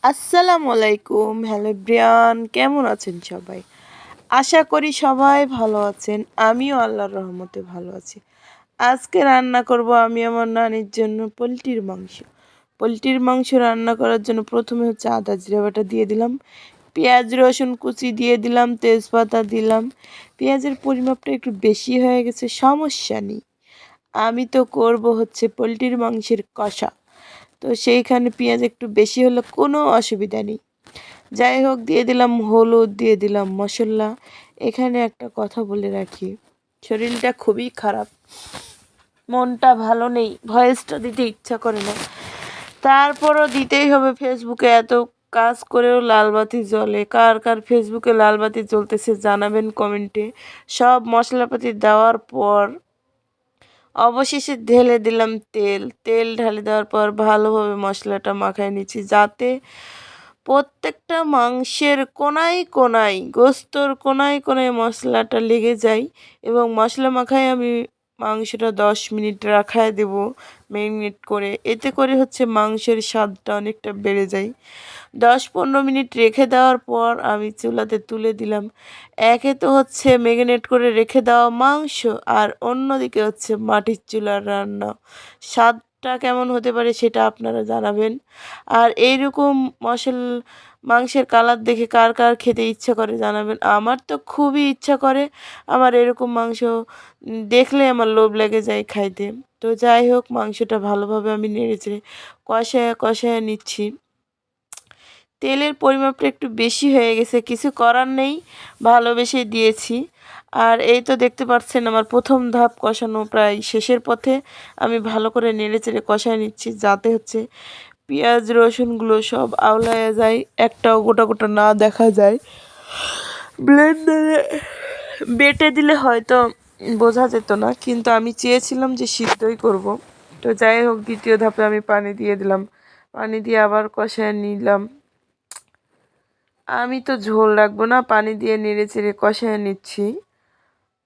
আসসালামু আলাইকুম। Hello Brian, কেমন আছেন সবাই? আশা করি সবাই ভালো আছেন। আমিও আল্লাহর রহমতে ভালো আছি। আজকে রান্না করব আমি আমার নানির জন্য পোলট্রির মাংস। পোলট্রির মাংস রান্না করার জন্য প্রথমে হচ্ছে আদা জিরা বাটা দিয়ে দিলাম, পেঁয়াজ রসুন কুচি দিয়ে দিলাম, তেজপাতা দিলাম। পেঁয়াজের পরিমাপটা একটু বেশি হয়ে গেছে, সমস্যা নেই। আমি তো করব হচ্ছে পোলট্রির মাংসের কষা, তো সেইখানে পেঁয়াজ একটু বেশি হলে কোনো অসুবিধা নেই। যাই হোক, দিয়ে দিলাম হলুদ, দিয়ে দিলাম মশলা। এখানে একটা কথা বলে রাখি, শরীরটা খুবই খারাপ, মনটা ভালো নেই, ভয়েসটা দিতে ইচ্ছা করে না, তারপরও দিতেই হবে। ফেসবুকে এত কাজ করেও লালবাতি জ্বলে। কার কার ফেসবুকে লালবাতি জ্বলতেছে জানাবেন কমেন্টে। সব মশলাপাতি দেওয়ার পর অবশেষে ঢেলে দিলাম তেল। তেল ঢালে দেওয়ার পর ভালোভাবে মশলাটা মাখায় নিচ্ছি, যাতে প্রত্যেকটা মাংসের কোনায় কোনায়, গোস্তর কোনায় কোনায় মশলাটা লেগে যায়। এবং মশলা মাখায় আমি মাংসটা 10 মিনিট রাখায় দেব ম্যারিনেট করে। এতে করে হচ্ছে মাংসের স্বাদটা অনেকটা বেড়ে যায়। 10-15 মিনিট রেখে দেওয়ার পর আমি চুলাতে তুলে দিলাম। একে তো হচ্ছে ম্যারিনেট করে রেখে দেওয়া মাংস, আর অন্যদিকে হচ্ছে মাটির চুলার রান্না। স্বাদটা কেমন হতে পারে সেটা আপনারা জানাবেন। আর এইরকম মাংসের কালার দেখে কার কার খেতে ইচ্ছা করে জানাবেন। আমার তো খুবই ইচ্ছা করে, আমার এরকম মাংস দেখলে আমার লোভ লেগে যায় খাইতে। তো যাই হোক, মাংসটা ভালোভাবে আমি নেড়েচেড়ে কষায় কষায় নিচ্ছি। তেলের পরিমাপটা একটু বেশি হয়ে গেছে, কিছু করার নেই, ভালোবেসে দিয়েছি। আর এই তো দেখতে পাচ্ছেন আমার প্রথম ধাপ কষানো প্রায় শেষের পথে। আমি ভালো করে নেড়েচেড়ে কষায় নিচ্ছি, যাতে হচ্ছে পেঁয়াজ রসুনগুলো সব আওলায়া যায়, একটাও গোটা গোটা না দেখা যায়। ব্লেন্ডারে বেটে দিলে হয়তো বোঝা যেত না, কিন্তু আমি চেয়েছিলাম যে সিদ্ধই করব। তো যাই হোক, দ্বিতীয় ধাপে আমি পানি দিয়ে দিলাম, পানি দিয়ে আবার কষায় নিলাম। আমি তো ঝোল রাখবো না, পানি দিয়ে নেড়ে চেড়ে কষায় নিচ্ছি।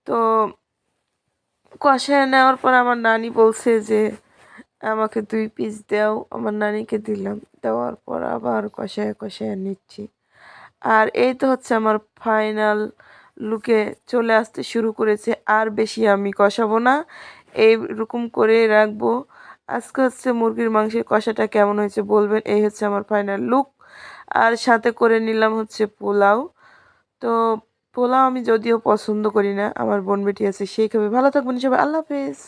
তো কষায় নেওয়ার পর আমার নানি বলছে যে আমাকে 2 পিস দাও, আমার নানিকে দিলাম। দেওয়ার পর আবার কষায় কষায় নিচ্ছি। আর এই তো হচ্ছে আমার ফাইনাল লুকে চলে আসতে শুরু করেছে। আর বেশি আমি কষাবো না, এইরকম করে রাখবো। আজকে হচ্ছে মুরগির মাংসের কষাটা কেমন হয়েছে বলবেন। এই হচ্ছে আমার ফাইনাল লুক। আর সাথে করে নিলাম হচ্ছে পোলাও। তো পোলাও আমি যদিও পছন্দ করি না, আমার বোন বেটি আছে সেই খাবে। ভালো থাকবেন সবাই, আল্লাহ হাফেজ।